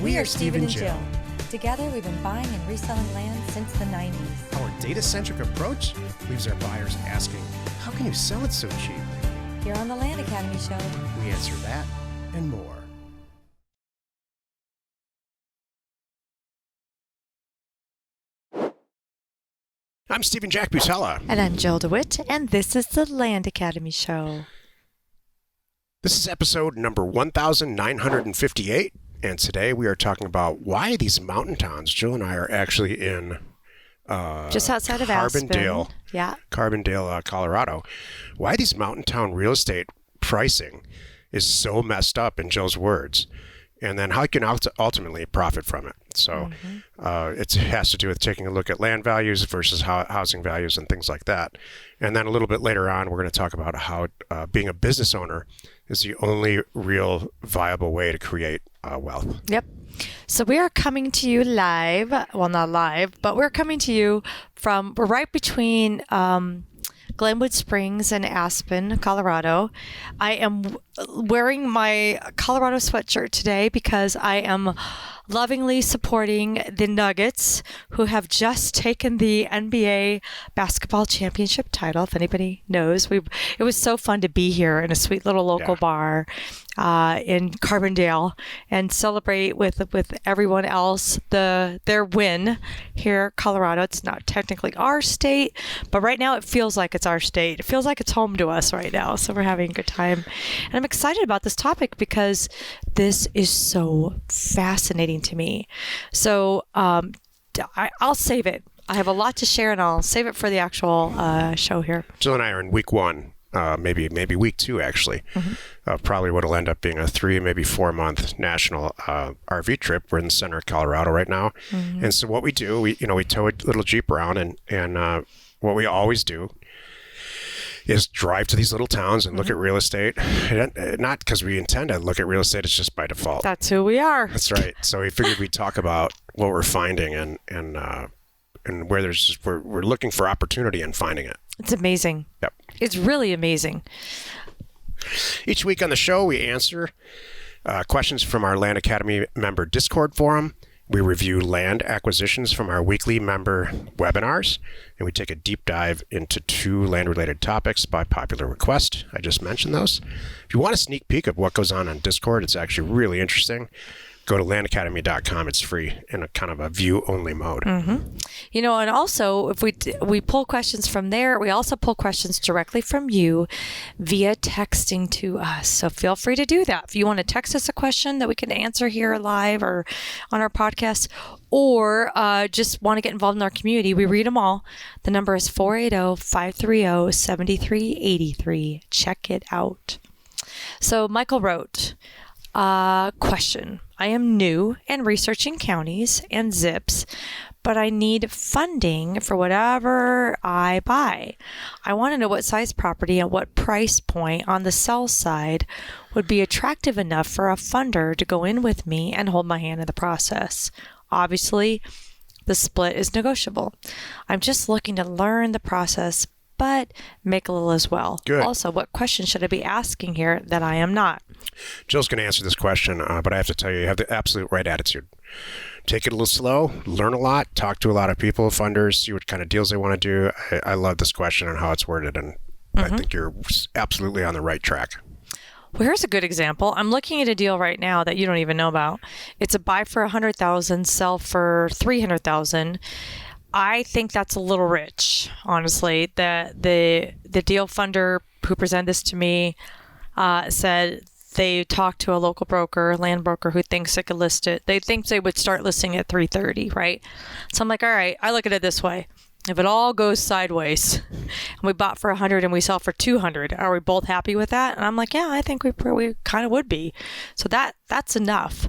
We are Steve and Jill. Together, we've been buying and reselling land since the 90s. Our data-centric approach leaves our buyers asking, how can you sell it so cheap? Here on the Land Academy Show, We answer that and more. I'm Stephen Jack Busella. and I'm Jill DeWitt, and this is the Land Academy Show. This is episode number 1958, and today we are talking about why these mountain towns. Jill and I are actually in Just outside of Carbondale, Aspen. Yeah. Carbondale, Colorado. Why these mountain town real estate pricing is so messed up, in Jill's words, and then how you can ultimately profit from it. So it has to do with taking a look at land values versus housing values and things like that. And then a little bit later on, we're going to talk about how being a business owner is the only real viable way to create wealth. Yep. So we are coming to you live. Well, not live, but we're coming to you we're right between Glenwood Springs and Aspen, Colorado. I am wearing my Colorado sweatshirt today because I am lovingly supporting the Nuggets, who have just taken the NBA basketball championship title. If anybody knows, it was so fun to be here in a sweet little local bar in Carbondale and celebrate with everyone else their win here, Colorado. It's not technically our state, but right now it feels like it's our state. It feels like it's home to us right now. So we're having a good time, and I'm excited about this topic because this is so fascinating to me. So I'll save it. I have a lot to share, and I'll save it for the actual show here. Jill and I are in week one. Maybe week two, actually. Probably what will end up being a 3, maybe 4 month national RV trip. We're in the center of Colorado right now. And so what we do, we tow a little Jeep around, and what we always do is drive to these little towns and look at real estate. Not because we intend to look at real estate, it's just by default. That's who we are. That's right. So we figured we'd talk about what we're finding and where we're looking for opportunity and finding it. It's amazing. Yep. It's really amazing. Each week on the show, we answer questions from our Land Academy member Discord forum. We review land acquisitions from our weekly member webinars, and we take a deep dive into 2 land-related topics by popular request. I just mentioned those. If you want a sneak peek of what goes on Discord, it's actually really interesting. Go to landacademy.com. It's free in a kind of a view-only mode. And also, if we pull questions from there, we also pull questions directly from you via texting to us. So feel free to do that. If you want to text us a question that we can answer here live or on our podcast, or just want to get involved in our community, we read them all. The number is 480-530-7383. Check it out. So Michael wrote, question. I am new and researching counties and zips, but I need funding for whatever I buy. I want to know what size property and what price point on the sell side would be attractive enough for a funder to go in with me and hold my hand in the process. Obviously, the split is negotiable. I'm just looking to learn the process, but make a little as well. Good. Also, what question should I be asking here that I am not? Jill's going to answer this question, but I have to tell you have the absolute right attitude. Take it a little slow, learn a lot, talk to a lot of people, funders, see what kind of deals they want to do. I love this question and how it's worded, and I think you're absolutely on the right track. Well, here's a good example. I'm looking at a deal right now that you don't even know about. It's a buy for $100,000, sell for $300,000. I think that's a little rich, honestly. The deal funder who presented this to me said they talked to a local broker, land broker, who thinks they could list it. They think they would start listing at $330,000, right? So I'm like, all right, I look at it this way. If it all goes sideways and we bought for $100 and we sell for $200, are we both happy with that? And I'm like, yeah, I think we kind of would be. So that's enough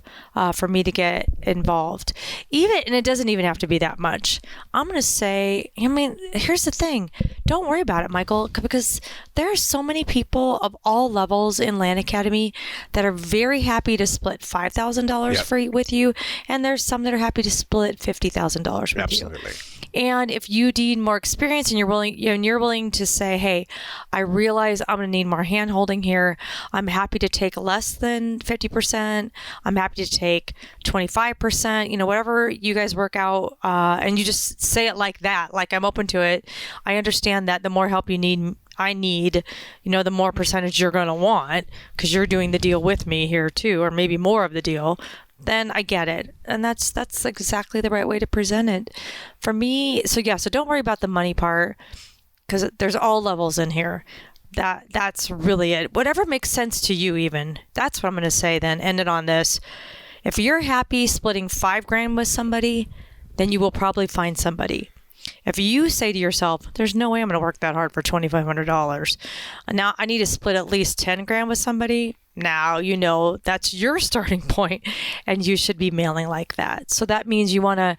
for me to get involved. And it doesn't even have to be that much. I'm going to say, here's the thing. Don't worry about it, Michael, because there are so many people of all levels in Land Academy that are very happy to split $5,000 with you. And there's some that are happy to split $50,000 with you. Absolutely. And if you need more experience and you're willing to say, hey, I realize I'm going to need more hand holding here. I'm happy to take less than 50%. 10%. I'm happy to take 25%, whatever you guys work out. And you just say it like that, like I'm open to it. I understand that the more help I need, the more percentage you're going to want because you're doing the deal with me here too, or maybe more of the deal. Then I get it. And that's exactly the right way to present it for me. So don't worry about the money part because there's all levels in here. That's really it. Whatever makes sense to you, even. That's what I'm going to say then. End it on this. If you're happy splitting $5,000 with somebody, then you will probably find somebody. If you say to yourself, there's no way I'm going to work that hard for $2,500. Now I need to split at least $10,000 with somebody. Now, that's your starting point and you should be mailing like that. So that means you want to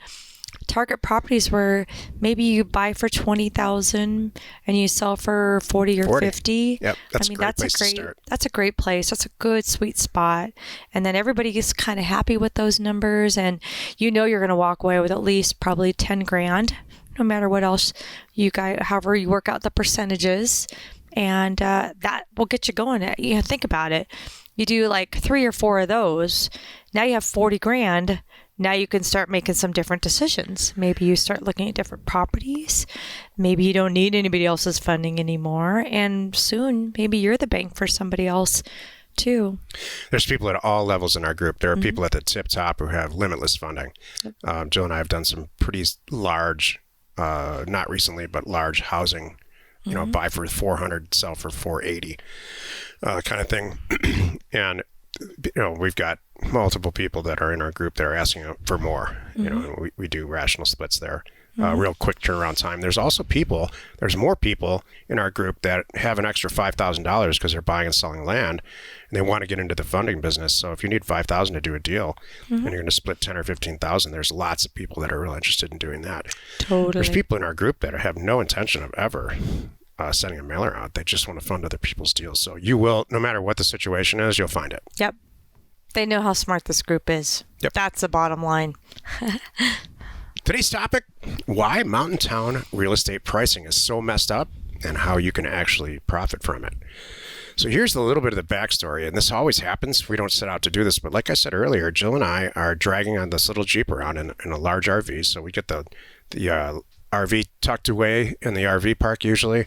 target properties where maybe you buy for $20,000 and you sell for 40 or 50. Yep, that's a great place to start. That's a great place. That's a good sweet spot. And then everybody gets kind of happy with those numbers, and you're going to walk away with at least probably $10,000, no matter what else however you work out the percentages, and that will get you going. Think about it. You do like 3 or 4 of those. Now you have $40,000. Now you can start making some different decisions. Maybe you start looking at different properties. Maybe you don't need anybody else's funding anymore. And soon, maybe you're the bank for somebody else too. There's people at all levels in our group. There are people at the tip top who have limitless funding. Jill and I have done some pretty large, not recently, but large housing, buy for 400, sell for 480 kind of thing. And we've got multiple people that are in our group that are asking for more. We do rational splits there. Real quick turnaround time. There's more people in our group that have an extra $5,000 because they're buying and selling land and they want to get into the funding business. So if you need $5,000 to do a deal and you're going to split 10 or 15,000, there's lots of people that are real interested in doing that. Totally. There's people in our group that have no intention of ever sending a mailer out. They just want to fund other people's deals. So you will, no matter what the situation is, you'll find it. Yep. They know how smart this group is. Yep. That's the bottom line. Today's topic, why mountain town real estate pricing is so messed up and how you can actually profit from it. So here's a little bit of the backstory, and this always happens. We don't set out to do this, but like I said earlier, Jill and I are dragging on this little Jeep around in a large RV. So we get the RV tucked away in the RV park usually,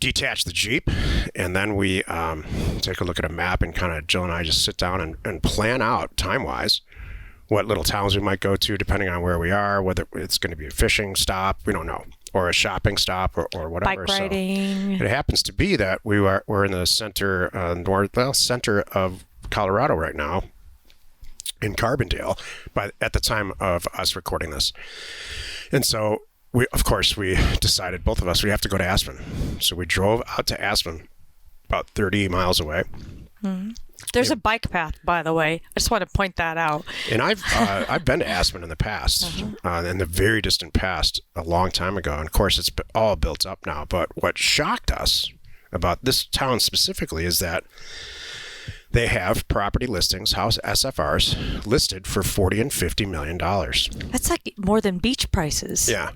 detach the Jeep, and then we take a look at a map and kind of, Jill and I just sit down and plan out time-wise what little towns we might go to depending on where we are, whether it's going to be a fishing stop, we don't know, or a shopping stop or whatever. Bike riding. So it happens to be that we're in the center of Colorado right now, in Carbondale, at the time of us recording this. And so we decided, both of us, we have to go to Aspen. So we drove out to Aspen, about 30 miles away. Mm-hmm. There's a bike path, by the way. I just want to point that out. And I've been to Aspen in the past, in the very distant past, a long time ago. And of course, it's all built up now. But what shocked us about this town specifically is that they have property listings, house SFRs, listed for $40 and $50 million. That's like more than beach prices. Yeah.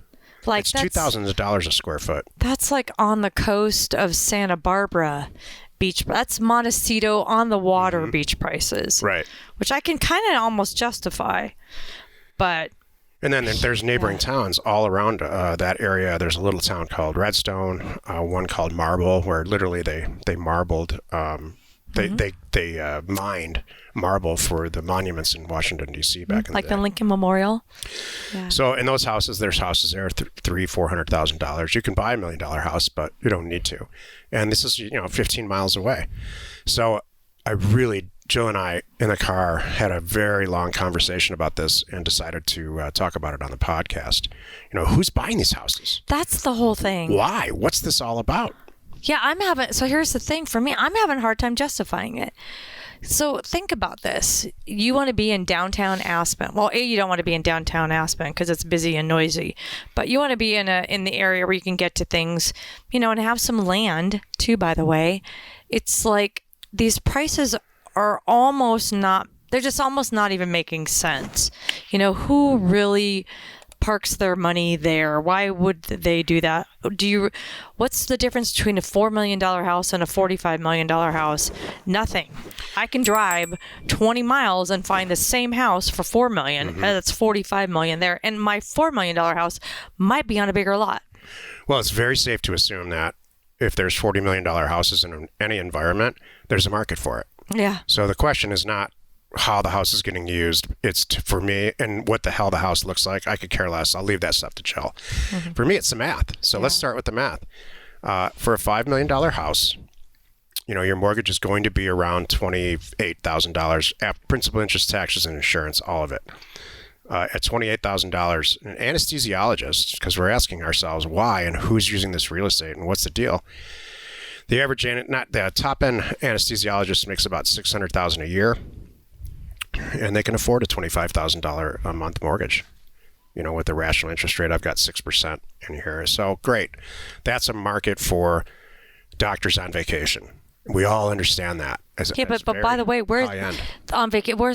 Like it's $2,000 a square foot. That's like on the coast of Santa Barbara beach. That's Montecito on the water beach prices. Right. Which I can kind of almost justify. But... And then there's neighboring towns all around that area. There's a little town called Redstone, one called Marble, where literally they marbled... They mined marble for the monuments in Washington, D.C. back in the day. Like the Lincoln Memorial? Yeah. So in those houses, there's houses there, $300,000-$400,000. You can buy $1 million house, but you don't need to. And this is, 15 miles away. So Jill and I in the car had a very long conversation about this and decided to talk about it on the podcast. Who's buying these houses? That's the whole thing. Why? What's this all about? Yeah, so here's the thing for me. I'm having a hard time justifying it. So think about this. You want to be in downtown Aspen. Well, you don't want to be in downtown Aspen because it's busy and noisy. But you want to be in the area where you can get to things, and have some land too, by the way. It's like these prices are they're just almost not even making sense. Who really parks their money there? Why would they do that? What's the difference between a $4 million house and a $45 million house? Nothing. I can drive 20 miles and find the same house for $4 million. And that's $45 million there. And my $4 million house might be on a bigger lot. Well, it's very safe to assume that if there's $40 million houses in any environment, there's a market for it. Yeah. So the question is not how the house is getting used. It's for me, and what the hell the house looks like. I could care less. I'll leave that stuff to Jill. For me, it's the math. So let's start with the math. For a $5 million house, your mortgage is going to be around $28,000 after principal, interest, taxes, and insurance, all of it. At $28,000, an anesthesiologist, because we're asking ourselves why and who's using this real estate and what's the deal. The top end anesthesiologist makes about $600,000 a year, and they can afford a $25,000 a month mortgage. With the rational interest rate, I've got 6% in here. So great. That's a market for doctors on vacation. We all understand that. Okay, but by the way, where's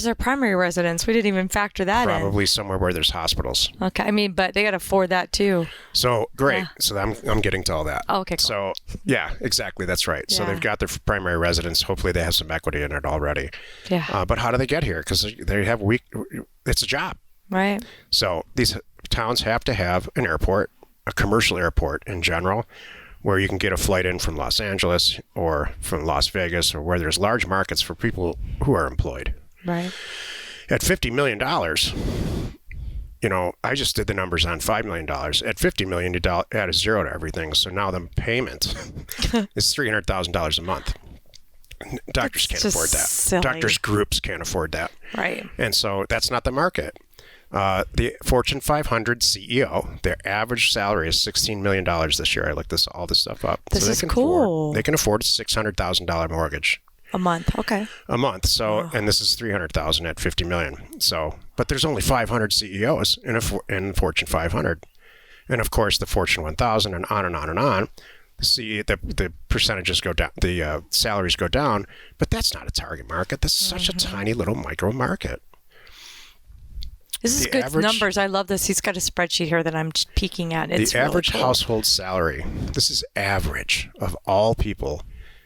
their primary residence? We didn't even factor that in. Probably somewhere where there's hospitals. Okay, but they got to afford that too. So great. Yeah. So I'm getting to all that. Oh, okay, cool. So yeah, exactly. That's right. Yeah. So they've got their primary residence. Hopefully they have some equity in it already. Yeah. But how do they get here? Because they have it's a job. Right. So these towns have to have an airport, a commercial airport in general, where you can get a flight in from Los Angeles or from Las Vegas, or where there's large markets for people who are employed. Right. At $50 million, I just did the numbers on $5 million. At $50 million, you add a zero to everything. So now the payment is $300,000 a month. Doctors can't afford that. Silly. Doctors' groups can't afford that. Right. And so that's not the market. The Fortune 500 CEO, their average salary is $16 million this year. I looked all this stuff up. This is cool. They can afford a $600,000 mortgage. A month, okay. A month. So, and this is $300,000 at $50 million. So, but there's only 500 CEOs in Fortune 500, and of course the Fortune 1000, and on and on and on. The percentages go down, the salaries go down, but that's not a target market. This is such a tiny little micro market. This is good numbers. I love this. He's got a spreadsheet here that I'm peeking at. It's the average really cool. household salary, this is average of all people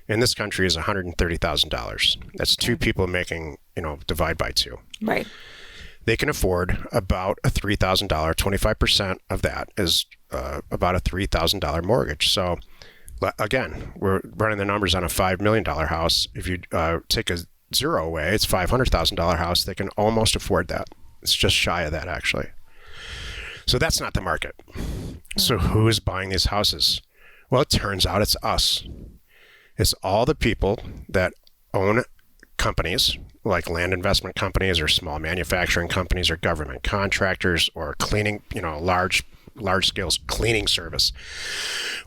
in this country, is $130,000. That's two people making, divide by two. Right. They can afford about a $3,000. 25% of that is about a $3,000 mortgage. So again, we're running the numbers on a $5 million house. If you take a zero away, it's $500,000 house. They can almost afford that. It's just shy of that, actually. So that's not the market. So who is buying these houses? Well, it turns out it's us. It's all the people that own companies, like land investment companies or small manufacturing companies or government contractors or cleaning, large scale cleaning service,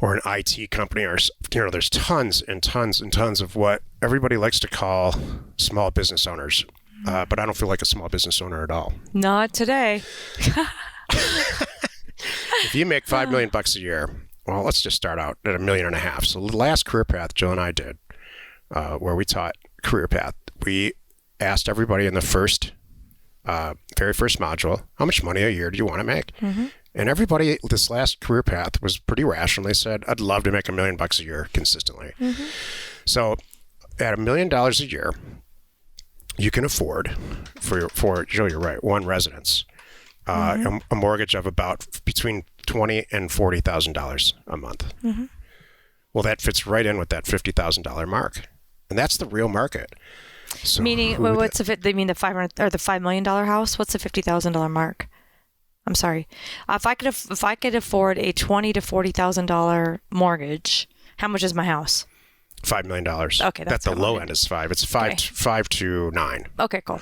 or an IT company, or there's tons and tons and tons of what everybody likes to call small business owners. But I don't feel like a small business owner at all. Not today. If you make $5 million a year, well, let's just start out at $1.5 million. So the last career path Jill and I did, where we taught career path, we asked everybody in the very first module, how much money a year do you want to make? Mm-hmm. And everybody, this last career path was pretty rational. They said, I'd love to make $1 million a year consistently. Mm-hmm. So at $1 million a year, you can afford for Jill, you're right, one residence, a mortgage of about between $20,000 and $40,000 a month. Mm-hmm. Well, that fits right in with that $50,000 mark, and that's the real market. So meaning, what's they mean the $5 million house? What's the $50,000 mark? I'm sorry. If I could afford a $20,000 to $40,000 mortgage, how much is my house? $5 million. Okay, that's the low end is $5. It's $5 to $9. Okay, cool.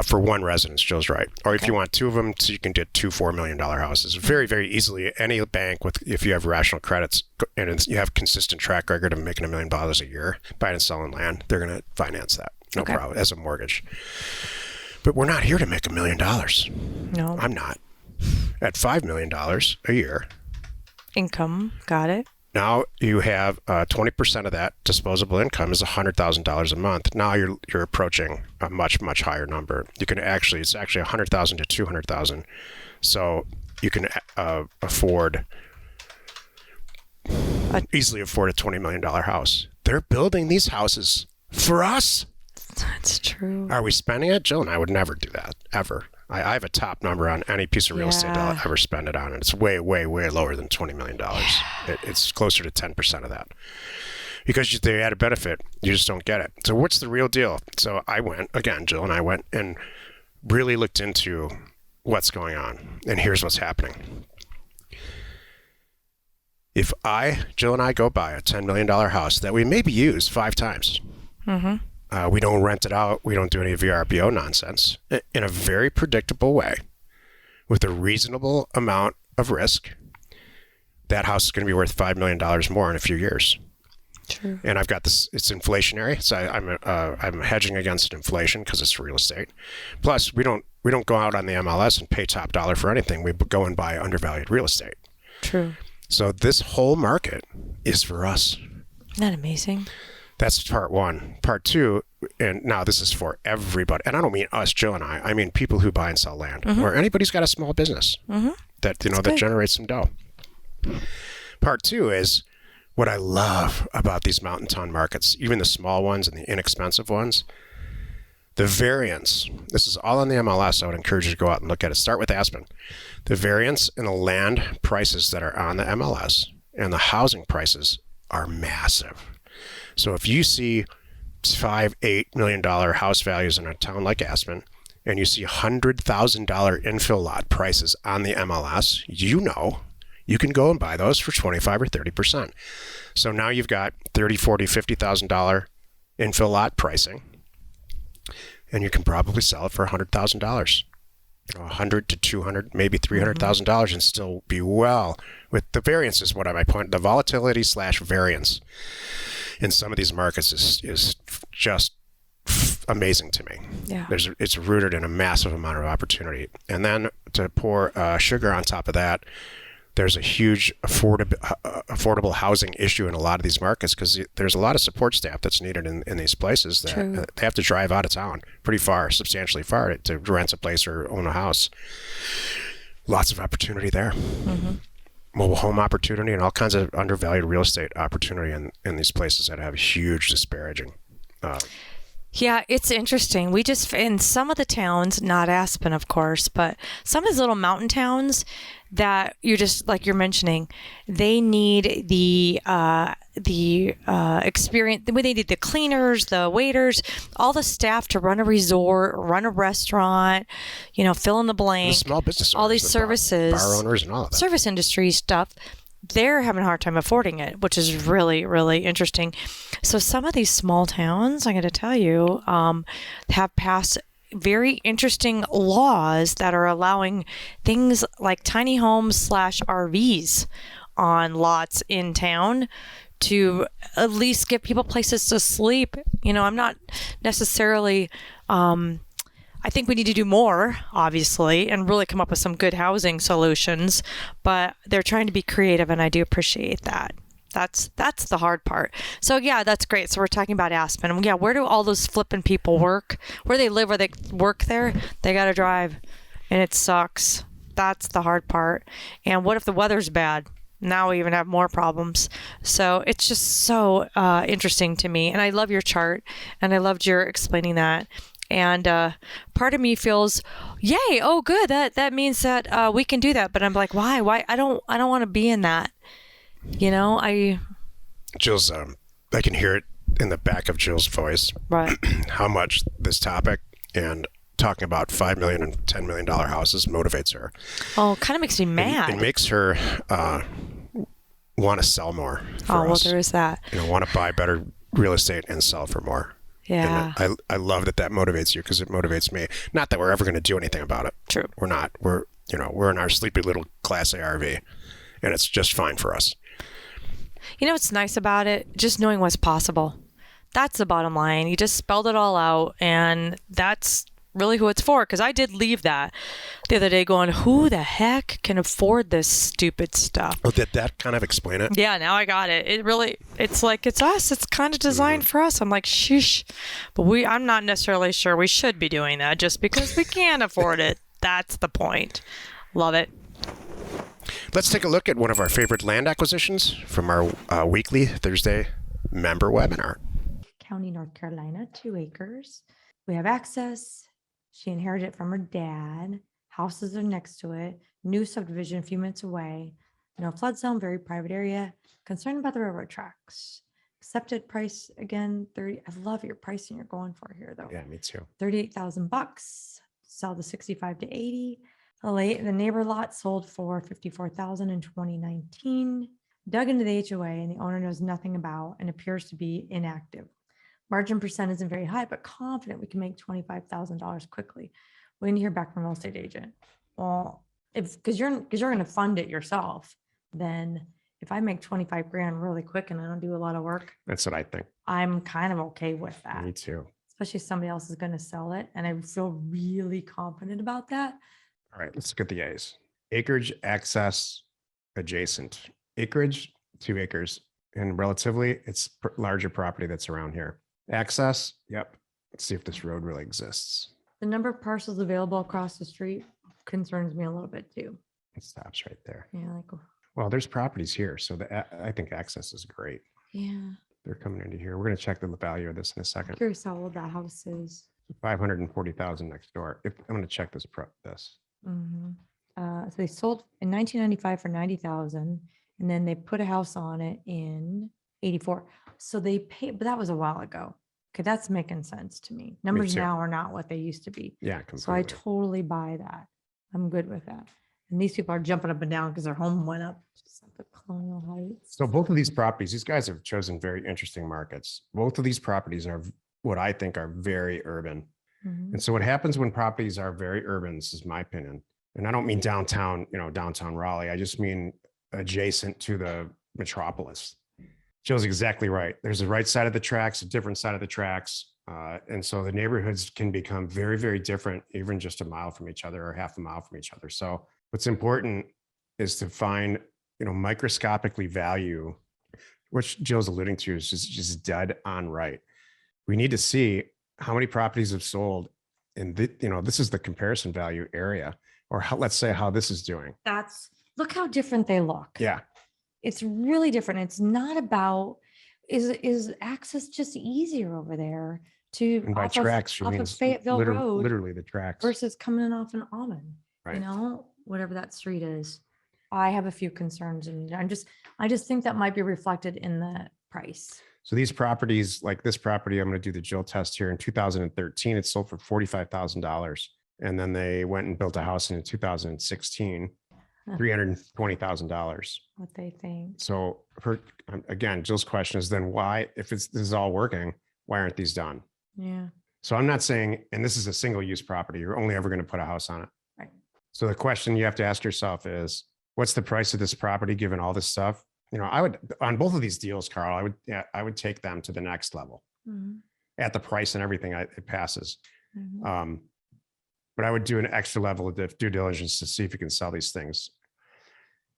For one residence, Jill's right. Or if you want two of them, so you can get two $4 million houses. Very, very easily. Any bank if you have rational credits and you have consistent track record of making $1 million a year buying and selling land, they're going to finance that. No problem, as a mortgage. But we're not here to make $1 million. No. I'm not. At $5 million a year. Income, got it. Now you have 20% of that disposable income is $100,000 a month. Now you're approaching a much, much higher number. It's actually $100,000 to $200,000. So you can easily afford a $20 million house. They're building these houses for us. That's true. Are we spending it? Jill and I would never do that, ever. I have a top number on any piece of real estate I'll ever spend it on, and it's way, way, way lower than $20 million. It's closer to 10% of that. Because the added benefit, you just don't get it. So what's the real deal? So I went, again, Jill and I went and really looked into what's going on. And here's what's happening. If Jill and I go buy a $10 million house that we maybe use 5 times, we don't rent it out, we don't do any VRBO nonsense, in a very predictable way, with a reasonable amount of risk, that house is going to be worth $5 million more in a few years. True. And I've got this, it's inflationary, so I'm hedging against inflation because it's real estate. Plus, we don't go out on the MLS and pay top dollar for anything. We go and buy undervalued real estate. True. So this whole market is for us. Isn't that amazing? That's part one. Part two, and now this is for everybody. And I don't mean us, Jill and I mean people who buy and sell land, or anybody's got a small business that that generates some dough. Part two is what I love about these mountain town markets, even the small ones and the inexpensive ones. The variance, this is all on the MLS. I would encourage you to go out and look at it. Start with Aspen. The variance in the land prices that are on the MLS and the housing prices are massive. So if you see $5-8 million house values in a town like Aspen, and you see $100,000 infill lot prices on the MLS, you can go and buy those for 25 or 30%. So now you've got $30,000, $40,000, $50,000 infill lot pricing, and you can probably sell it for $100,000, $100,000 to $200,000, maybe $300,000, and still be well with the variance. Is what I might point. The volatility / variance in some of these markets is just amazing to me. Yeah. It's rooted in a massive amount of opportunity, and then to pour sugar on top of that, there's a huge affordable housing issue in a lot of these markets because there's a lot of support staff that's needed in these places that they have to drive out of town pretty far, substantially far, to rent a place or own a house. Lots of opportunity there. Mobile home opportunity and all kinds of undervalued real estate opportunity in these places that have huge disparaging. Yeah, it's interesting. We just, in some of the towns, not Aspen, of course, but some of these little mountain towns that you just, like you're mentioning, they need the experience. They need the cleaners, the waiters, all the staff to run a resort, run a restaurant, fill in the blank. The small business owners, all these services, bar owners and all of that. Service industry stuff. They're having a hard time affording it, which is really, really interesting. So some of these small towns, I'm going to tell you, have passed very interesting laws that are allowing things like tiny homes / RVs on lots in town to at least give people places to sleep. I'm not necessarily... I think we need to do more, obviously, and really come up with some good housing solutions, but they're trying to be creative, and I do appreciate that. That's the hard part. So, yeah, that's great. So we're talking about Aspen. Yeah, where do all those flipping people work? Where they live, where they work there, they got to drive, and it sucks. That's the hard part. And what if the weather's bad? Now we even have more problems. So it's just so interesting to me. And I love your chart, and I loved your explaining that. And part of me feels, yay, oh, good. That means that we can do that. But I'm like, why? I don't want to be in that. Jill's, I can hear it in the back of Jill's voice. Right. How much this topic and talking about $5 million and $10 million houses motivates her. Oh, it kind of makes me mad. It makes her want to sell more. Well, there is that. Want to buy better real estate and sell for more. Yeah. And I love that motivates you because it motivates me. Not that we're ever going to do anything about it. True. We're not. We're in our sleepy little Class A RV, and it's just fine for us. What's nice about it? Just knowing what's possible. That's the bottom line. You just spelled it all out, and that's really who it's for. Because I did leave that the other day going, who the heck can afford this stupid stuff? Oh, did that kind of explain it? Yeah, now I got it. It's like, it's us. It's kind of designed for us. I'm like, sheesh. But I'm not necessarily sure we should be doing that just because we can't afford it. That's the point. Love it. Let's take a look at one of our favorite land acquisitions from our weekly Thursday member webinar. County, North Carolina, 2 acres. We have access. She inherited it from her dad. Houses are next to it. New subdivision a few minutes away. No flood zone, very private area. Concerned about the railroad tracks. Accepted price again, 30. I love your pricing you're going for here though. Yeah, me too. $38,000. Sell the 65 to 80. The neighbor lot sold for 54,000 in 2019. Dug into the HOA and the owner knows nothing about and appears to be inactive. Margin percent isn't very high, but confident we can make $25,000 quickly. We need to hear back from a real estate agent. Well, because you're going to fund it yourself, then if I make 25 grand really quick and I don't do a lot of work, That's what I think. I'm kind of okay with that. Me too. Especially if somebody else is going to sell it. And I feel really confident about that. All right, let's look at the A's. Acreage, access, adjacent. Acreage, 2 acres. And relatively, it's larger property that's around here. Access, yep. Let's see if this road really exists. The number of parcels available across the street concerns me a little bit too. It stops right there. Yeah, like, Well, there's properties here, so I think access is great. yeah. They're coming into here. We're going to check the value of this in a I'm second. curious how old that house is. 540,000 next door. I'm going to check this. Mhm. So they sold in 1995 for 90,000, and then they put a house on it in 84. So they paid, but that was a while ago. Okay, that's making sense to me. Numbers too. now are not what they used to be. Yeah, So I completely. totally buy that. I'm good with that. And these people are jumping up and down because their home went up. Just up at Colonial Heights. So both of these properties, these guys have chosen very interesting markets. Both of these properties are what I think are very urban. Mhm. And so what happens when properties are very urban, this is my opinion, and I don't mean downtown, downtown Raleigh. I just mean adjacent to the metropolis. Jill's exactly right. There's a right side of the tracks, a different side of the tracks. And so the neighborhoods can become very, very different, even just a mile from each other or half a mile from each other. So what's important is to find, microscopically value, which Jill's alluding to is just dead on right. We need to see how many properties have sold in this is the comparison value area, or let's say how this is doing. Look how different they look. Yeah. It's really different. It's not about, is access just easier over there to And by off of- tracks, she off of means Fayetteville Road literally the tracks. versus coming in off an Almond, Right. whatever that street is. I have a few concerns and I just think that might be reflected in the price. So these properties, like this property, I'm going to do the Jill test here. In 2013, it sold for $45,000. And then they went and built a house in 2016, Huh. $320,000. What they think. So again, Jill's question is then why, if this is all working, why aren't these done? Yeah. So I'm not saying, and this is a single use property, you're only ever going to put a house on it. Right. So the question you have to ask yourself is, what's the price of this property given all this stuff? I would, on both of these deals, Carl, I would take them to the next level Mhm. at the price and everything it passes. Mhm. But I would do an extra level of due diligence to see if you can sell these things.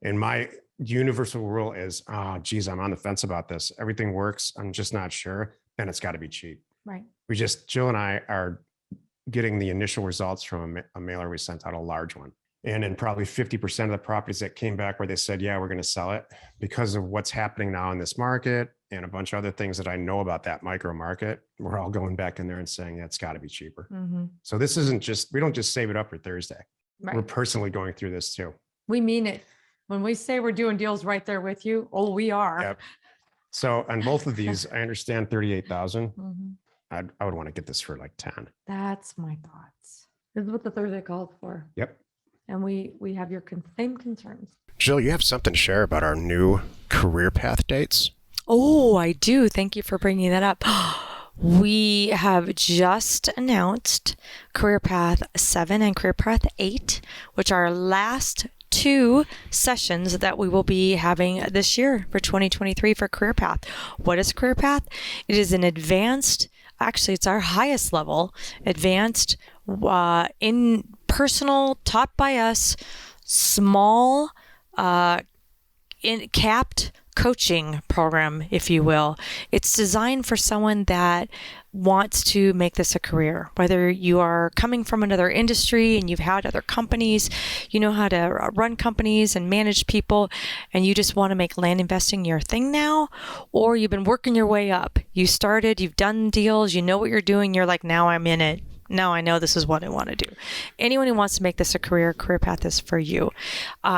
And my universal rule is, geez, I'm on the fence about this. Everything works. I'm just not sure. Then it's got to be cheap. Right. Jill and I are getting the initial results from a mailer we sent out, a large one. And in probably 50% of the properties that came back where they said, yeah, we're going to sell it, because of what's happening now in this market and a bunch of other things that I know about that micro market, we're all going back in there and saying, yeah, it's got to be cheaper. Mhm. So this isn't just, we don't just save it up for Thursday. We're Right. personally going through this too. We mean it. When we say we're doing deals right there with you, we are. Yep. So on both of these, I understand 38,000. Mhm. I would want to get this for like 10. That's my thoughts. This is what the Thursday called for. Yep. And we have your same concerns. Jill, you have something to share about our new career path dates? Oh, I do. Thank you for bringing that up. We have just announced Career Path 7 and Career Path 8, which are our last 2 sessions that we will be having this year for 2023 for Career Path. What is Career Path? It is an advanced, actually it's our highest level, advanced in personal, taught by us, small, capped coaching program, if you will. It's designed for someone that wants to make this a career, whether you are coming from another industry and you've had other companies, you know how to run companies and manage people, and you just want to make land investing your thing now, or you've been working your way up. You started, you've done deals, you know what you're doing, you're like, now I'm in it. Now I know this is what I want to do. Anyone who wants to make this a career path is for you.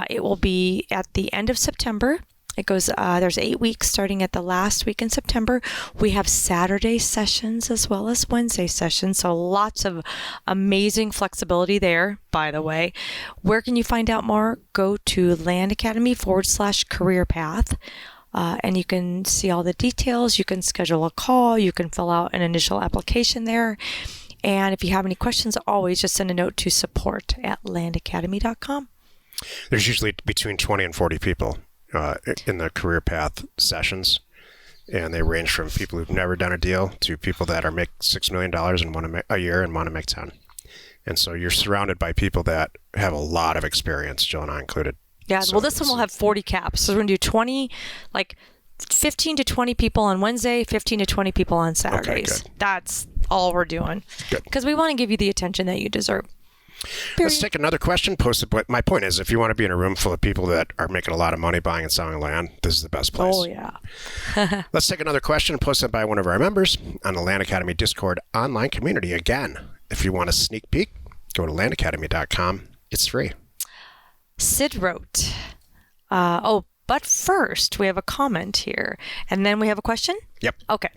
It will be at the end of September. It goes, there's 8 weeks starting at the last week in September. We have Saturday sessions as well as Wednesday sessions. So lots of amazing flexibility there, by the way. Where can you find out more? Go to landacademy.com/career path. And you can see all the details. You can schedule a call. You can fill out an initial application there. And if you have any questions, always just send a note to support@landacademy.com. There's usually between 20 and 40 people in the career path sessions, and they range from people who've never done a deal to people that are make $6 million and want to make a year and want to make 10. And so you're surrounded by people that have a lot of experience, Jill and I included. Yeah, so well, this one will have 40 caps. So we're going to do 20, like 15 to 20 people on Wednesday, 15 to 20 people on Saturdays. Okay, that's all we're doing. Good. Because we want to give you the attention that you deserve. Let's take another question posted. But my point is, if you want to be in a room full of people that are making a lot of money buying and selling land, this is the best place. Oh, yeah. Let's take another question posted by one of our members on the Land Academy Discord online community. Again, if you want a sneak peek, go to landacademy.com. It's free. Sid wrote, but first we have a comment here, and then we have a question. Yep. Okay.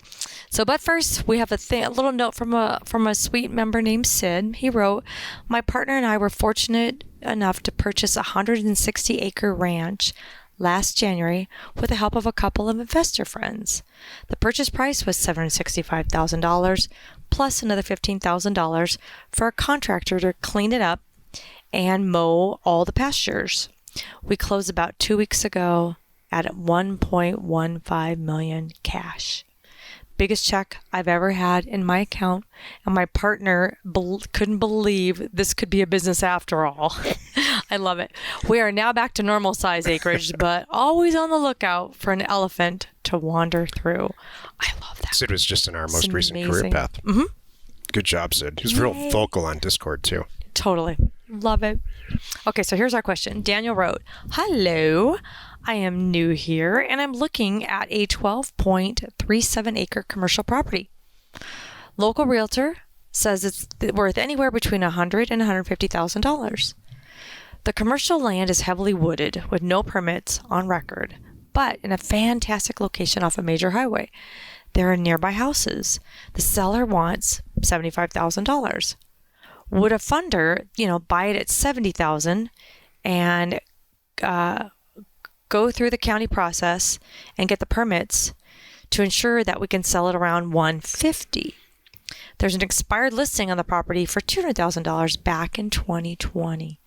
So, but first we have a little note from a sweet member named Sid. He wrote, "My partner and I were fortunate enough to purchase a 160-acre ranch last January with the help of a couple of investor friends. The purchase price was $765,000 plus another $15,000 for a contractor to clean it up and mow all the pastures. We closed about 2 weeks ago at $1.15 million cash. Biggest check I've ever had in my account, and my partner couldn't believe this could be a business after all." I love it. "We are now back to normal size acreage, but always on the lookout for an elephant to wander through." I love that. Sid was just in our most It's recent amazing. career path. Mm-hmm. Good job, Sid. He was real vocal on Discord, too. Totally. Love it. Okay, so here's our question. Daniel wrote, "Hello, I am new here and I'm looking at a 12.37 acre commercial property. Local realtor says it's worth anywhere between $100,000 and $150,000. The commercial land is heavily wooded with no permits on record, but in a fantastic location off a major highway. There are nearby houses. The seller wants $75,000. Would a funder, buy it at $70,000 and go through the county process and get the permits to ensure that we can sell it around $150,000? There's an expired listing on the property for $200,000 back in 2020.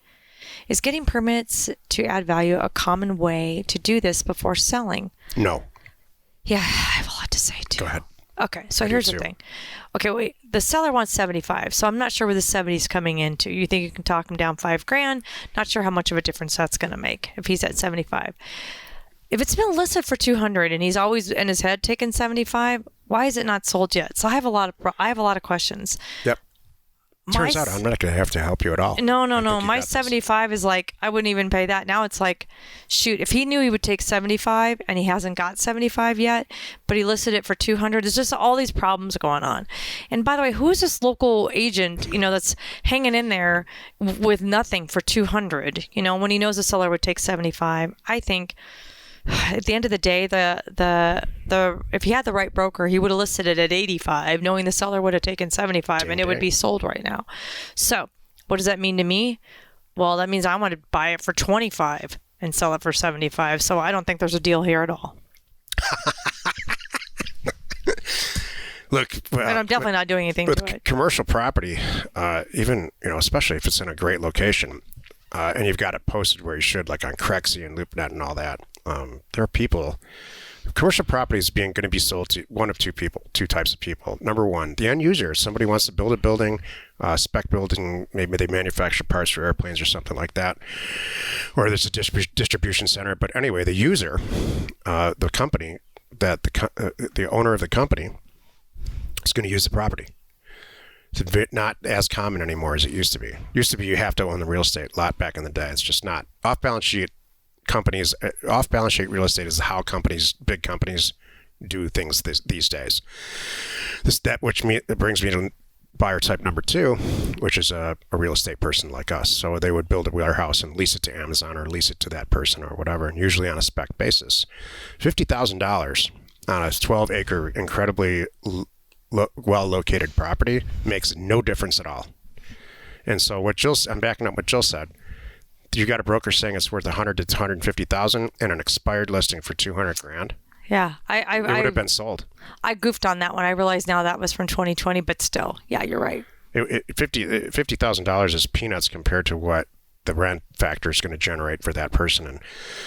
Is getting permits to add value a common way to do this before selling?" No. Yeah, I have a lot to say too. Go ahead. Okay, so here's the thing. Okay, wait. The seller wants 75, so I'm not sure where the 70 is coming into. You think you can talk him down $5,000? Not sure how much of a difference that's going to make if he's at 75. If it's been listed for 200 and he's always in his head taking 75, why is it not sold yet? So I have a lot of questions. Yep. Turns out I'm not going to have to help you at all. No. My 75 is like, I wouldn't even pay that. Now it's like, shoot, if he knew he would take 75 and he hasn't got 75 yet, but he listed it for 200, there's just all these problems going on. And by the way, who is this local agent, that's hanging in there with nothing for 200, when he knows the seller would take 75? I think at the end of the day, the if he had the right broker, he would have listed it at 85, knowing the seller would have taken 75, and it would be sold right now. So, what does that mean to me? Well, that means I want to buy it for 25 and sell it for 75. So I don't think there's a deal here at all. Look, and I'm definitely not doing anything to it. Commercial property, even especially if it's in a great location, and you've got it posted where you should, like on Crexy and LoopNet and all that. There are people Commercial property is going to be sold to one of two types of people. Number one, the end user. Somebody wants to build a building, spec building. Maybe they manufacture parts for airplanes or something like that, or there's a distribution center. But anyway, the user, the company, the owner of the company, is going to use the property. It's not as common anymore as it used to be. Used to be you have to own the real estate. A lot back in the day. It's just not. Off-balance sheet real estate is how big companies do things these days. It brings me to buyer type number two, which is a real estate person like us. So they would build a warehouse and lease it to Amazon or lease it to that person or whatever, and usually on a spec basis. $50,000 on a 12-acre, incredibly well-located property makes no difference at all. And so I'm backing up what Jill said. You got a broker saying it's worth $100,000 to $150,000 and an expired listing for $200,000. Yeah, it would have been sold. I goofed on that one. I realize now that was from 2020, but still, yeah, you're right. $50,000 is peanuts compared to what the rent factor is going to generate for that person. And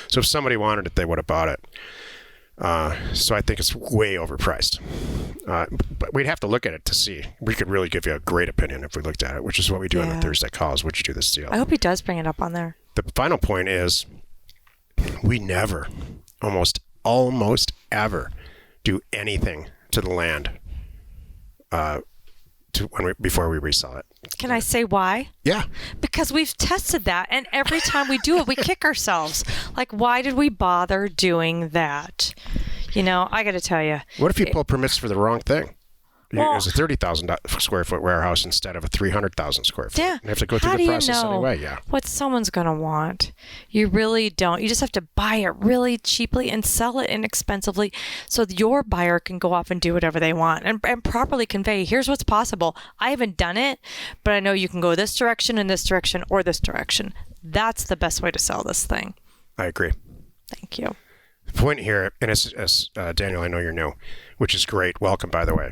so if somebody wanted it, they would have bought it. So I think it's way overpriced. But we'd have to look at it to see. We could really give you a great opinion if we looked at it, which is what we do on the Thursday calls. Would you do this deal? I hope he does bring it up on there. The final point is we never, almost ever, do anything to the land before we resell it. Can I say why? Yeah. Because we've tested that, and every time we do it, we kick ourselves. Like, why did we bother doing that? I got to tell you. What if you pull permits for the wrong thing? It was a 30,000 square foot warehouse instead of a 300,000 square foot. Yeah. You have to go through the process anyway. Yeah. What someone's going to want? You really don't. You just have to buy it really cheaply and sell it inexpensively so your buyer can go off and do whatever they want and properly convey, here's what's possible. I haven't done it, but I know you can go this direction and this direction or this direction. That's the best way to sell this thing. I agree. Thank you. The point here, and as Daniel, I know you're new, which is great. Welcome, by the way.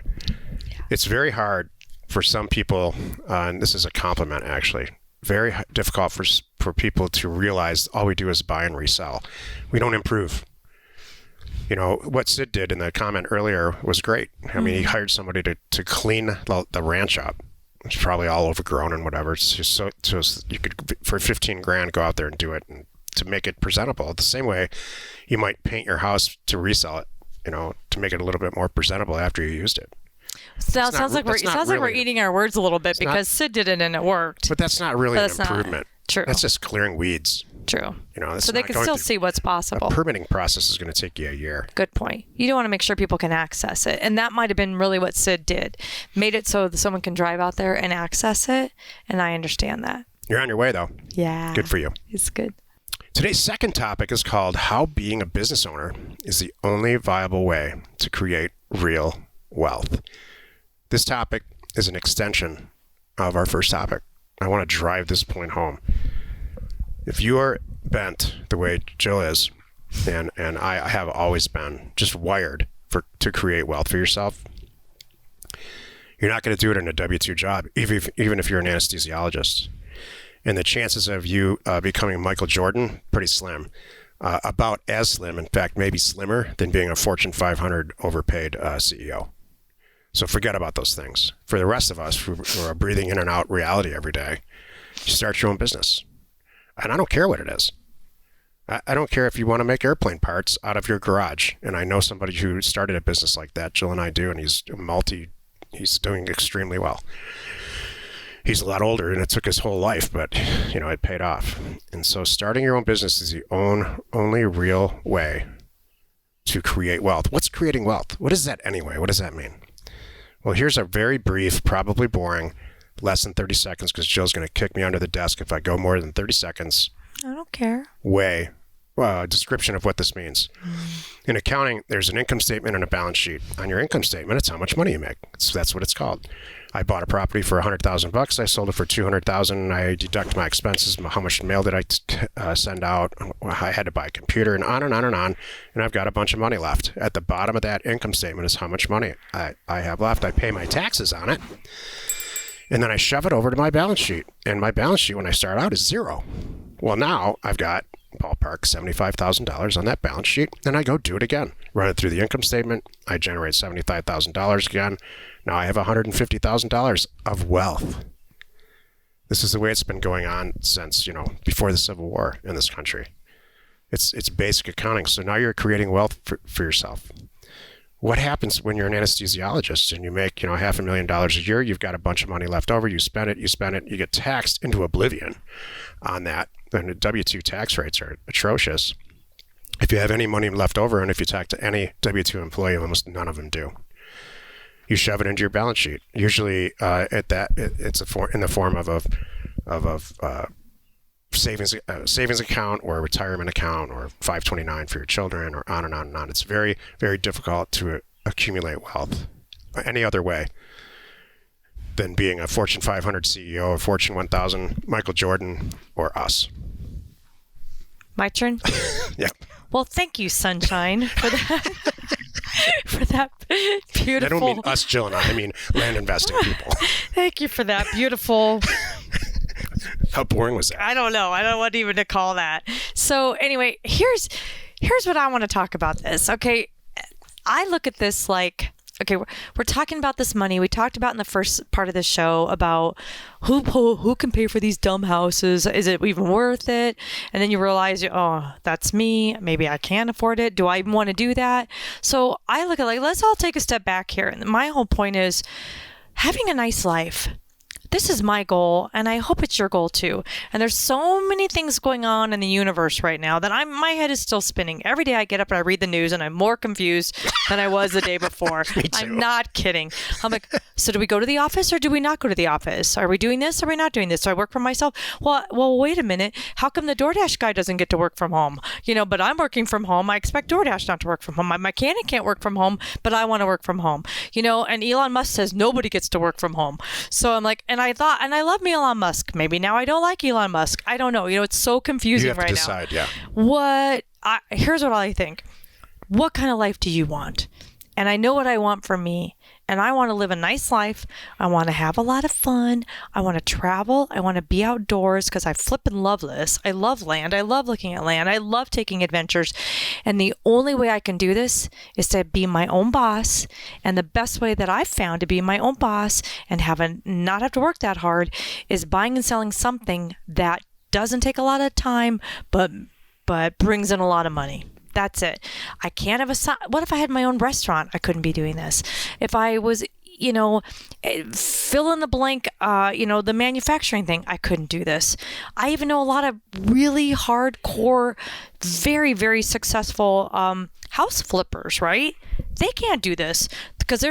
It's very hard for some people, and this is a compliment actually, very difficult for people to realize all we do is buy and resell. We don't improve. What Sid did in the comment earlier was great. I mean, he hired somebody to clean the ranch up. It's probably all overgrown and whatever. It's just so you could, for $15,000, go out there and do it and to make it presentable. The same way you might paint your house to resell it, to make it a little bit more presentable after you used it. So it sounds like we're eating our words a little bit because Sid did it and it worked. But that's not really an improvement. True. That's just clearing weeds. True. So they can still see what's possible. A permitting process is going to take you a year. Good point. You don't want to make sure people can access it. And that might have been really what Sid did. Made it so that someone can drive out there and access it. And I understand that. You're on your way, though. Yeah. Good for you. It's good. Today's second topic is called How Being a Business Owner is the Only Viable Way to Create Real Wealth. This topic is an extension of our first topic. I want to drive this point home. If you are bent the way Jill is, and I have always been, just wired to create wealth for yourself, you're not going to do it in a W-2 job, even if you're an anesthesiologist. And the chances of you becoming Michael Jordan, pretty slim. About as slim, in fact, maybe slimmer than being a Fortune 500 overpaid CEO. So forget about those things. For the rest of us who are breathing in and out reality every day, you start your own business. And I don't care what it is. I don't care if you want to make airplane parts out of your garage. And I know somebody who started a business like that. Jill and I do, and he's doing extremely well. He's a lot older, and it took his whole life, but it paid off. And so starting your own business is the only real way to create wealth. What's creating wealth? What is that anyway? What does that mean? Well, here's a very brief, probably boring, less than 30 seconds, because Jill's going to kick me under the desk if I go more than 30 seconds. I don't care. Description of what this means. In accounting, there's an income statement and a balance sheet. On your income statement, it's how much money you make. That's what it's called. I bought a property for $100,000. I sold it for $200,000. I deduct my expenses. How much mail did I send out? I had to buy a computer, and on and on and on. And I've got a bunch of money left. At the bottom of that income statement is how much money I have left. I pay my taxes on it, and then I shove it over to my balance sheet. And my balance sheet, when I start out, is zero. Well, now I've got ballpark mark $75,000 on that balance sheet, and I go do it again. Run it through the income statement. I generate $75,000 again. Now I have $150,000 of wealth. This is the way it's been going on since, before the Civil War in this country. It's basic accounting. So now you're creating wealth for yourself. What happens when you're an anesthesiologist and you make, $500,000 a year, you've got a bunch of money left over, you spend it, you get taxed into oblivion on that. And the W-2 tax rates are atrocious. If you have any money left over, and if you talk to any W-2 employee, almost none of them do, you shove it into your balance sheet. Usually it's in the form of a savings account or a retirement account or 529 for your children, or on and on and on. It's very, very difficult to accumulate wealth any other way than being a Fortune 500 CEO, a Fortune 1000, Michael Jordan, or us. My turn? Yeah. Well, thank you, Sunshine, for that. For that beautiful... I don't mean us, Jill and I mean land investing people. Thank you for that beautiful... How boring was that? I don't know. I don't know what even to call that. So anyway, here's what I want to talk about this. Okay. I look at this like, okay, we're talking about this money. We talked about in the first part of the show about who can pay for these dumb houses. Is it even worth it? And then you realize, oh, that's me. Maybe I can't afford it. Do I even want to do that? So I look at let's all take a step back here. And my whole point is having a nice life. This is my goal, and I hope it's your goal too. And there's so many things going on in the universe right now that my head is still spinning. Every day I get up and I read the news, and I'm more confused than I was the day before. Me too. I'm not kidding. I'm like, so do we go to the office or do we not go to the office? Are we doing this or are we not doing this? Do I work for myself? Well, wait a minute. How come the DoorDash guy doesn't get to work from home? But I'm working from home. I expect DoorDash not to work from home. My mechanic can't work from home, but I want to work from home. And Elon Musk says nobody gets to work from home. So I'm like, and I love me Elon Musk. Maybe now I don't like Elon Musk. I don't know. It's so confusing right now. You have to decide, yeah. Here's what I think. What kind of life do you want? And I know what I want for me. And I want to live a nice life. I want to have a lot of fun. I want to travel. I want to be outdoors because I flippin' love this. I love land. I love looking at land. I love taking adventures. And the only way I can do this is to be my own boss. And the best way that I've found to be my own boss and not have to work that hard is buying and selling something that doesn't take a lot of time, but brings in a lot of money. That's it. I can't have what if I had my own restaurant? I couldn't be doing this. If I was, fill in the blank, the manufacturing thing, I couldn't do this. I even know a lot of really hardcore, very, very successful house flippers, right? They can't do this because